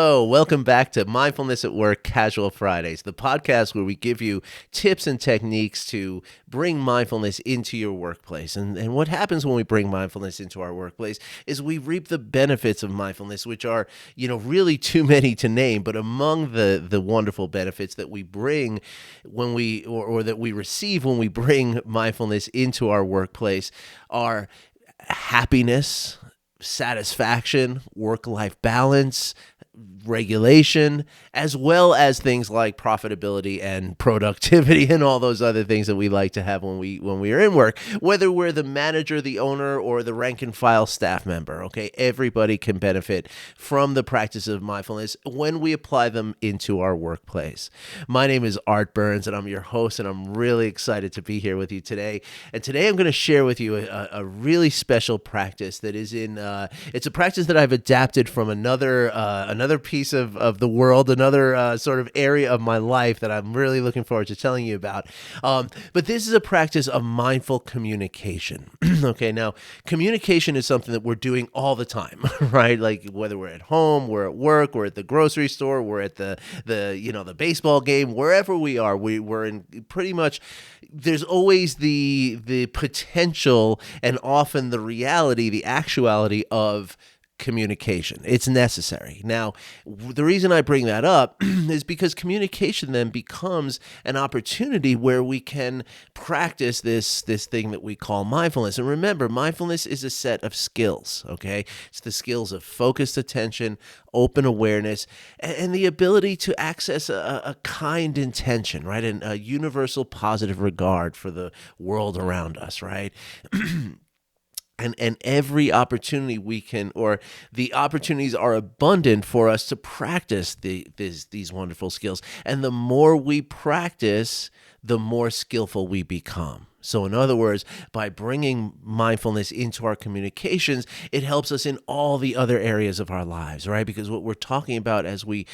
Oh, welcome back to Mindfulness at Work Casual Fridays, the podcast where we give you tips and techniques to bring mindfulness into your workplace. And what happens when we bring mindfulness into our workplace is we reap the benefits of mindfulness, which are, really too many to name. But among the wonderful benefits that we bring when or that we receive when we bring mindfulness into our workplace are happiness, satisfaction, work-life balance, regulation, as well as things like profitability and productivity and all those other things that we like to have when we are in work, whether we're the manager, the owner, or the rank and file staff member. Okay, everybody can benefit from the practice of mindfulness when we apply them into our workplace. My name is Art Burns, and I'm your host, and I'm really excited to be here with you today. And today I'm going to share with you a really special practice that is it's a practice that I've adapted from another piece of the world, another sort of area of my life that I'm really looking forward to telling you about. But this is a practice of mindful communication. Okay, now communication is something that we're doing all the time, right? Like whether we're at home, we're at work, we're at the grocery store, we're at the baseball game, wherever we are, we're in pretty much. There's always the potential and often the reality, the actuality of communication. It's necessary. Now, the reason I bring that up is because communication then becomes an opportunity where we can practice this thing that we call mindfulness. And remember, mindfulness is a set of skills, okay? It's the skills of focused attention, open awareness, and the ability to access a kind intention, right? And a universal positive regard for the world around us, right? And every opportunity we can, or the opportunities are abundant for us to practice these wonderful skills. And the more we practice, the more skillful we become. So in other words, by bringing mindfulness into our communications, it helps us in all the other areas of our lives, right? Because what we're talking about as we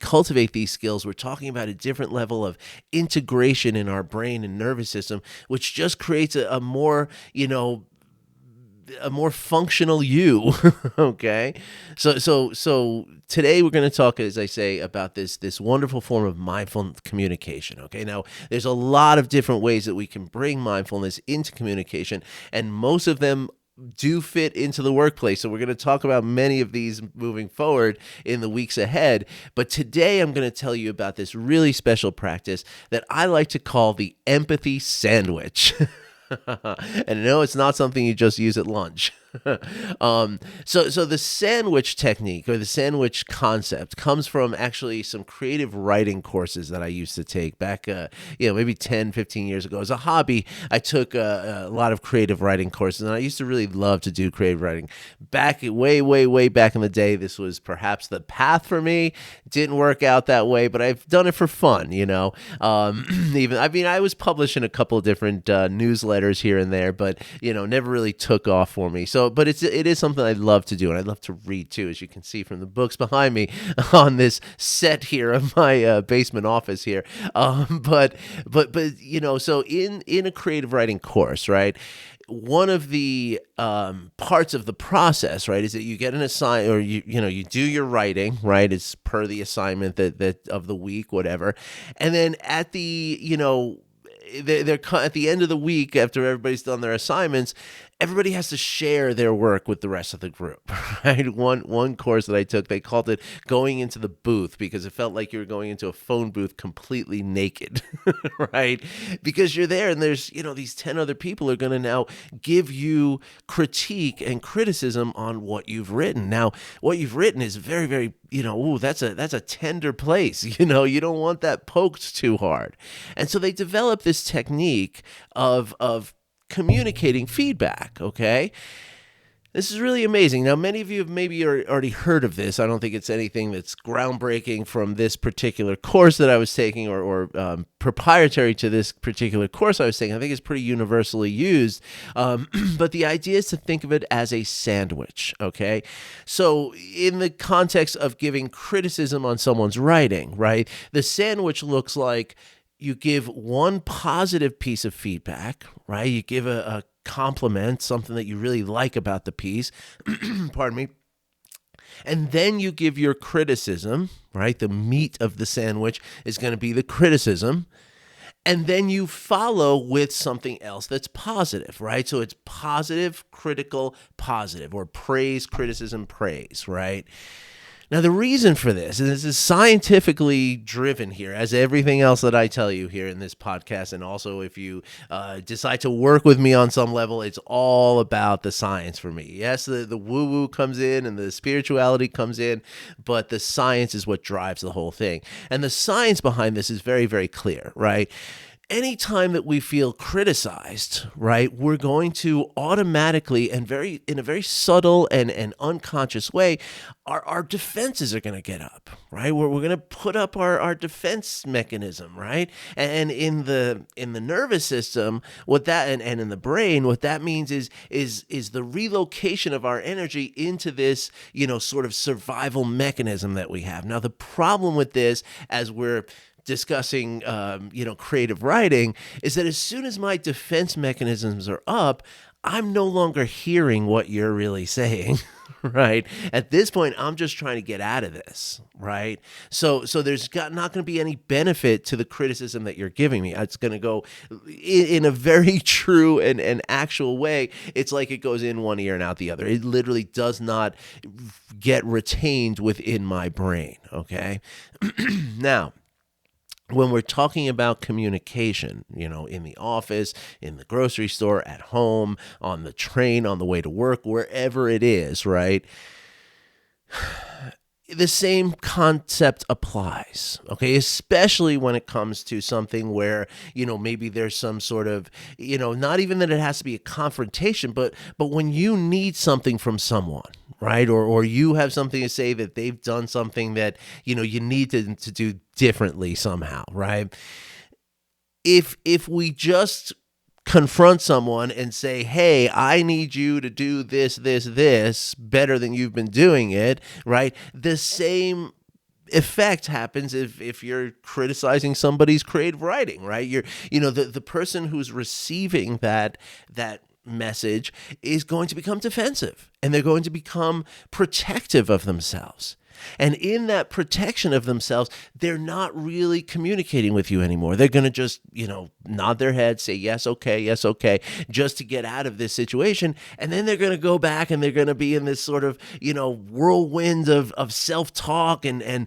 cultivate these skills, we're talking about a different level of integration in our brain and nervous system, which just creates a more functional you. Okay, so today we're going to talk, as I say, about this wonderful form of mindful communication. Okay, now there's a lot of different ways that we can bring mindfulness into communication, and most of them do fit into the workplace. So we're going to talk about many of these moving forward in the weeks ahead. But today I'm going to tell you about this really special practice that I like to call the empathy sandwich. And no, it's not something you just use at lunch. So the sandwich technique or the sandwich concept comes from actually some creative writing courses that I used to take back, maybe 10, 15 years ago. As a hobby, I took a lot of creative writing courses, and I used to really love to do creative writing. Back way, way, way back in the day, this was perhaps the path for me. Didn't work out that way, but I've done it for fun, I was published in a couple of different newsletters here and there, but, never really took off for me. But it is something I love to do, and I love to read too, as you can see from the books behind me on this set here of my basement office here. So in a creative writing course, right? One of the parts of the process, right, is that you get an assignment, or you do your writing, right? It's per the assignment that of the week, whatever, and then at the they're at the end of the week, after everybody's done their assignments, everybody has to share their work with the rest of the group, right? One course that I took, they called it going into the booth, because it felt like you were going into a phone booth completely naked, right? Because you're there and there's, these 10 other people are going to now give you critique and criticism on what you've written. Now, what you've written is very, very, that's a tender place. You don't want that poked too hard. And so they developed this technique of communicating feedback, okay? This is really amazing. Now, many of you have maybe already heard of this. I don't think it's anything that's groundbreaking from this particular course that I was taking or proprietary to this particular course I was taking. I think it's pretty universally used. But the idea is to think of it as a sandwich, okay? So in the context of giving criticism on someone's writing, right, the sandwich looks like you give one positive piece of feedback, right? You give a compliment, something that you really like about the piece, pardon me. And then you give your criticism, right? The meat of the sandwich is going to be the criticism. And then you follow with something else that's positive, right? So it's positive, critical, positive, or praise, criticism, praise, right? Now, the reason for this, and this is scientifically driven here, as everything else that I tell you here in this podcast, and also if you decide to work with me on some level, it's all about the science for me. Yes, the woo-woo comes in and the spirituality comes in, but the science is what drives the whole thing. And the science behind this is very, very clear, right? Anytime that we feel criticized, right, we're going to automatically and in a very subtle and unconscious way, our defenses are going to get up, right? We're going to put up our defense mechanism, right? And in the nervous system, what that and in the brain, what that means is the relocation of our energy into this, sort of survival mechanism that we have. Now, the problem with this, as we're discussing, creative writing, is that as soon as my defense mechanisms are up, I'm no longer hearing what you're really saying, right? At this point, I'm just trying to get out of this, right? So there's not going to be any benefit to the criticism that you're giving me. It's going to go in a very true and actual way. It's like it goes in one ear and out the other. It literally does not get retained within my brain, okay? Now, when we're talking about communication, in the office, in the grocery store, at home, on the train, on the way to work, wherever it is, right? The same concept applies, okay? Especially when it comes to something where, maybe there's some sort of, not even that it has to be a confrontation, but when you need something from someone, right? Or you have something to say that they've done something that, you need to do differently somehow, right? If we just confront someone and say, hey, I need you to do this better than you've been doing it, right? The same effect happens if you're criticizing somebody's creative writing, right? The person who's receiving that message is going to become defensive, and they're going to become protective of themselves. And in that protection of themselves, they're not really communicating with you anymore. They're going to just, nod their head, say, yes, okay, just to get out of this situation. And then they're going to go back and they're going to be in this sort of, whirlwind of self-talk and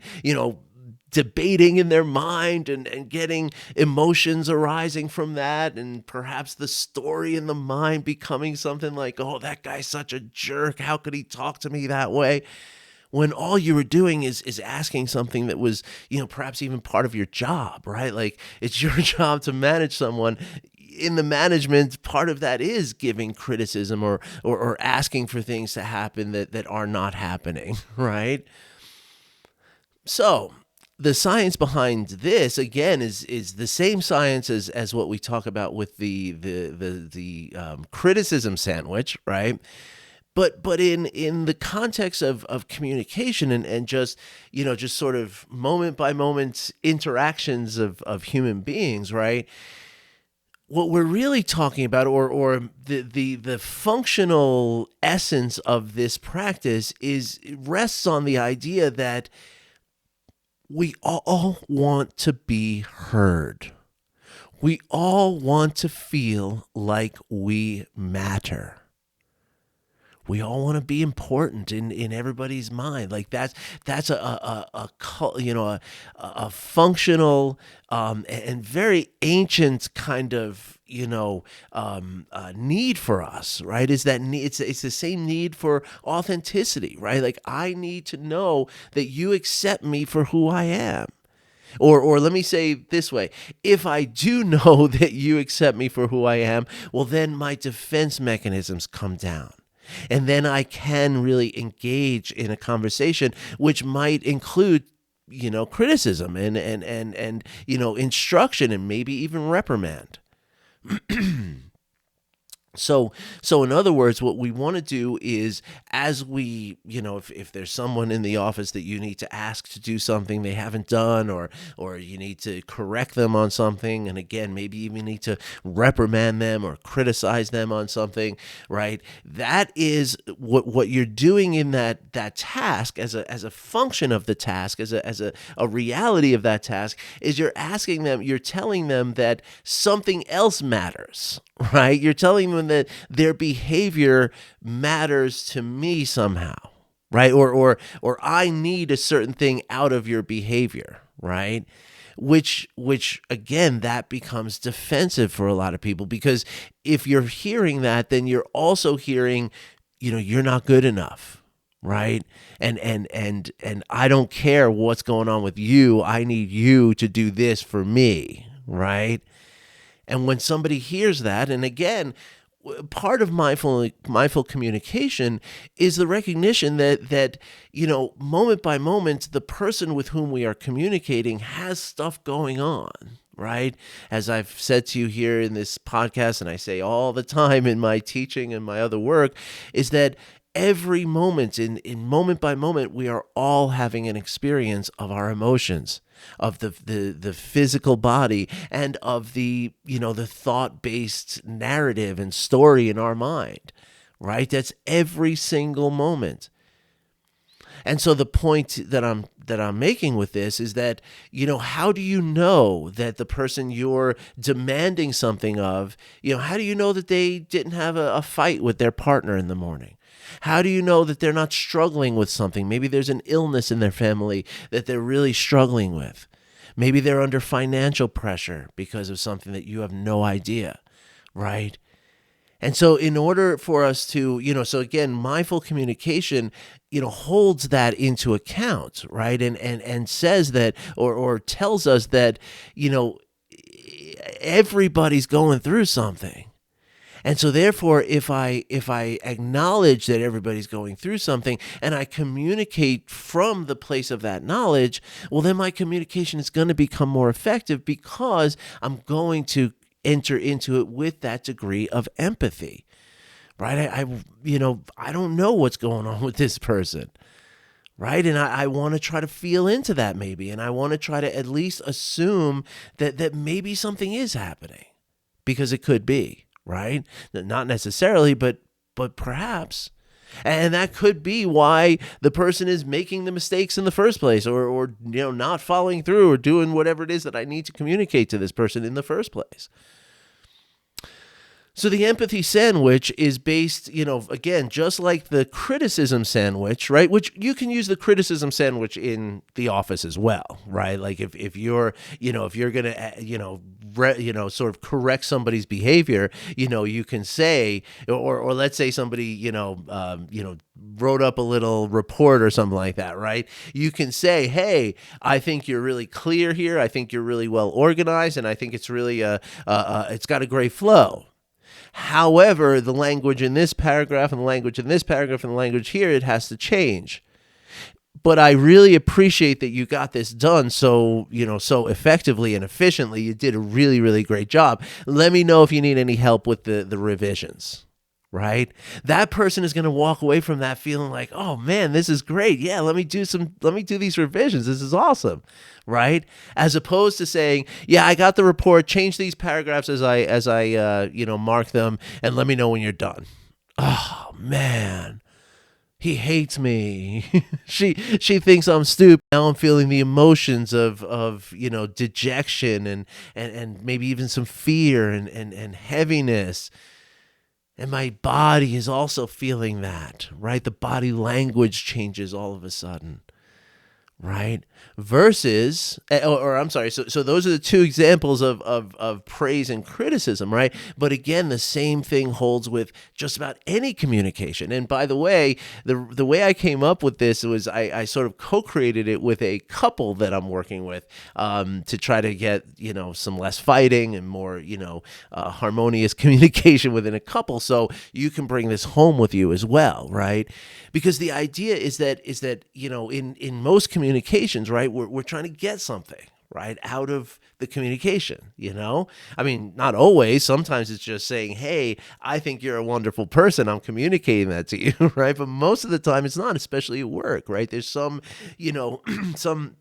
debating in their mind and getting emotions arising from that, and perhaps the story in the mind becoming something like, oh, that guy's such a jerk. How could he talk to me that way? When all you were doing is asking something that was, perhaps even part of your job, right? Like, it's your job to manage someone. In the management, part of that is giving criticism or asking for things to happen that are not happening, right? So the science behind this, again, is the same science as what we talk about with the criticism sandwich, right? But in the context of communication and just sort of moment by moment interactions of human beings, right? What we're really talking about, or the functional essence of this practice, rests on the idea that we all want to be heard. We all want to feel like we matter. We all want to be important in everybody's mind. Like that's a functional and very ancient kind of need for us, right? Is that need? It's the same need for authenticity, right? Like, I need to know that you accept me for who I am. Or let me say this way, if I do know that you accept me for who I am, well, then my defense mechanisms come down. And then I can really engage in a conversation, which might include, criticism and instruction and maybe even reprimand. So in other words, what we want to do is, as we, if there's someone in the office that you need to ask to do something they haven't done, or you need to correct them on something, and again, maybe even need to reprimand them or criticize them on something, right? That is what you're doing in that task, as a function of the task, as a reality of that task, is you're telling them that something else matters, right? You're telling them that their behavior matters to me somehow, right? Or I need a certain thing out of your behavior, right? Which again, that becomes defensive for a lot of people, because if you're hearing that, then you're also hearing, you're not good enough, right? And I don't care what's going on with you. I need you to do this for me, right? And when somebody hears that, and again, part of mindful communication is the recognition that moment by moment, the person with whom we are communicating has stuff going on, right? As I've said to you here in this podcast, and I say all the time in my teaching and my other work, is that every moment, in moment by moment, we are all having an experience of our emotions, of the physical body, and of the thought-based narrative and story in our mind, right? That's every single moment. And so the point that I'm making with this is that, how do you know that the person you're demanding something of, how do you know that they didn't have a fight with their partner in the morning? How do you know that they're not struggling with something? Maybe there's an illness in their family that they're really struggling with. Maybe they're under financial pressure because of something that you have no idea, right? And so in order for us to, so again, mindful communication, holds that into account, right? And says that, or tells us that, everybody's going through something. And so therefore, if I acknowledge that everybody's going through something, and I communicate from the place of that knowledge, well, then my communication is going to become more effective, because I'm going to enter into it with that degree of empathy, right? I don't know what's going on with this person, right? And I want to try to feel into that maybe, and I want to try to at least assume that maybe something is happening, because it could be. Right? Not necessarily, but perhaps. And that could be why the person is making the mistakes in the first place, or not following through, or doing whatever it is that I need to communicate to this person in the first place. So the empathy sandwich is based, again, just like the criticism sandwich, right? Which you can use the criticism sandwich in the office as well, right? Like if you're, if you're going to, sort of correct somebody's behavior, you can say, or let's say somebody, wrote up a little report or something like that, right? You can say, hey, I think you're really clear here. I think you're really well organized, and I think it's really it's got a great flow. However, the language in this paragraph, and the language in this paragraph, and the language here, it has to change. But I really appreciate that you got this done so effectively and efficiently. You did a really, really great job. Let me know if you need any help with the revisions, right? That person is going to walk away from that feeling like, oh man, this is great. Yeah, let me do these revisions. This is awesome, right? As opposed to saying, yeah, I got the report, change these paragraphs as I mark them, and let me know when you're done. Oh man, he hates me. she thinks I'm stupid. Now I'm feeling the emotions of dejection and maybe even some fear and heaviness. And my body is also feeling that, right? The body language changes all of a sudden, right? Versus, or I'm sorry, so those are the two examples of praise and criticism, right? But again, the same thing holds with just about any communication. And by the way, the way I came up with this was I sort of co-created it with a couple that I'm working with to try to get, some less fighting and more, harmonious communication within a couple. So you can bring this home with you as well, right? Because the idea is that in most communications, right, we're trying to get something, right, out of the communication, I mean, not always. Sometimes it's just saying, hey, I think you're a wonderful person. I'm communicating that to you, right? But most of the time it's not, especially at work, right? There's some, some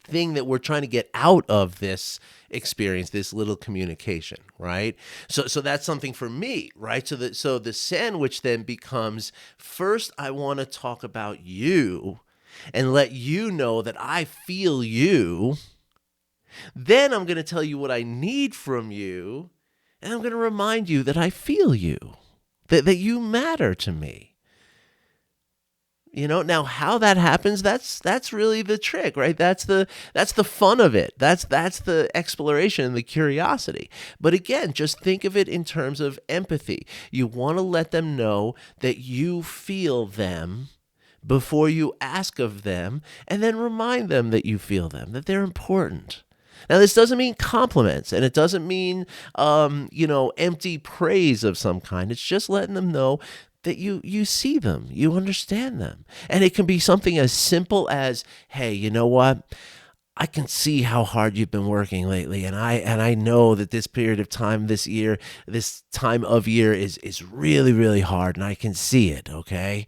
thing that we're trying to get out of this experience, this little communication, right? So that's something for me, right? So the sandwich then becomes, first I want to talk about you and let you know that I feel you. Then I'm going to tell you what I need from you, and I'm going to remind you that I feel you, that you matter to me. Now how that happens, that's really the trick, right? That's the fun of it. That's the exploration and the curiosity. But again, just think of it in terms of empathy. You want to let them know that you feel them before you ask of them, and then remind them that you feel them, that they're important. Now, this doesn't mean compliments, and it doesn't mean, empty praise of some kind. It's just letting them know that you see them, you understand them. And it can be something as simple as, hey, you know what? I can see how hard you've been working lately, and I know that this period of time this year, this time of year is really, really hard, and I can see it, okay?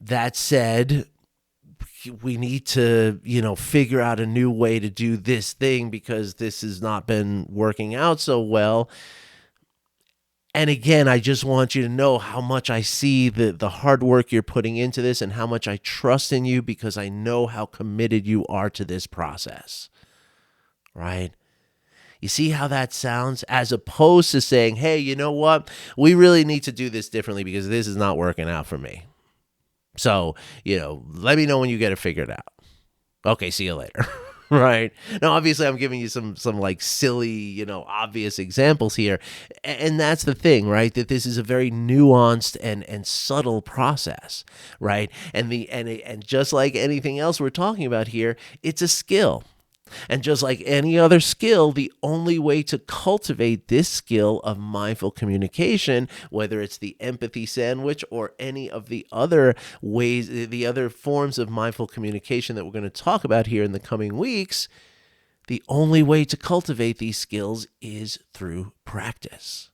That said, we need to, figure out a new way to do this thing because this has not been working out so well. And again, I just want you to know how much I see the hard work you're putting into this and how much I trust in you because I know how committed you are to this process, right? You see how that sounds? As opposed to saying, hey, you know what? We really need to do this differently because this is not working out for me. So, let me know when you get it figured out. Okay, see you later. Right. Now, obviously, I'm giving you some like silly, obvious examples here. And that's the thing, right? That this is a very nuanced and subtle process, right? And just like anything else we're talking about here, it's a skill. And just like any other skill, the only way to cultivate this skill of mindful communication, whether it's the empathy sandwich or any of the other ways, the other forms of mindful communication that we're going to talk about here in the coming weeks, the only way to cultivate these skills is through practice.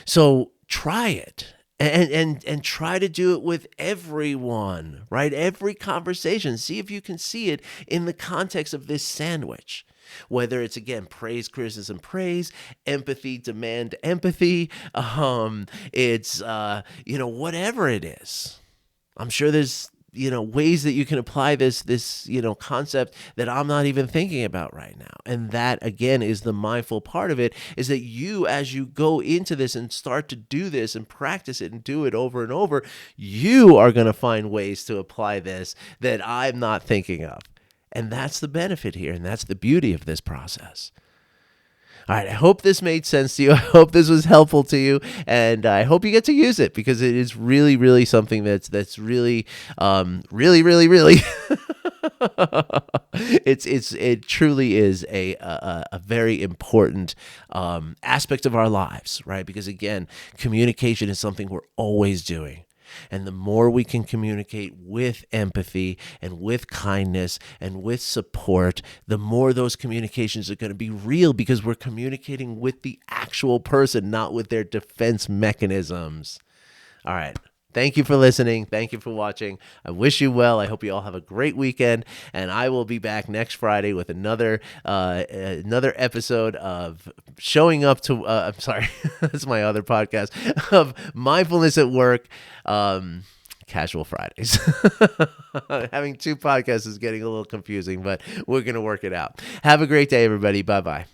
So try it. And try to do it with everyone, right? Every conversation. See if you can see it in the context of this sandwich. Whether it's, again, praise, criticism, praise, empathy, demand, empathy. It's, whatever it is. I'm sure there's, ways that you can apply this concept that I'm not even thinking about right now. And that, again, is the mindful part of it, is that you, as you go into this and start to do this and practice it and do it over and over, you are going to find ways to apply this that I'm not thinking of. And that's the benefit here. And that's the beauty of this process. All right, I hope this made sense to you. I hope this was helpful to you, and I hope you get to use it because it is really, really something that's really, really, really, really. It truly is a very important aspect of our lives, right? Because again, communication is something we're always doing. And the more we can communicate with empathy and with kindness and with support, the more those communications are going to be real because we're communicating with the actual person, not with their defense mechanisms. All right. Thank you for listening. Thank you for watching. I wish you well. I hope you all have a great weekend, and I will be back next Friday with another episode of Showing Up to. I'm sorry, that's my other podcast of Mindfulness at Work. Casual Fridays. Having two podcasts is getting a little confusing, but we're going to work it out. Have a great day, everybody. Bye-bye.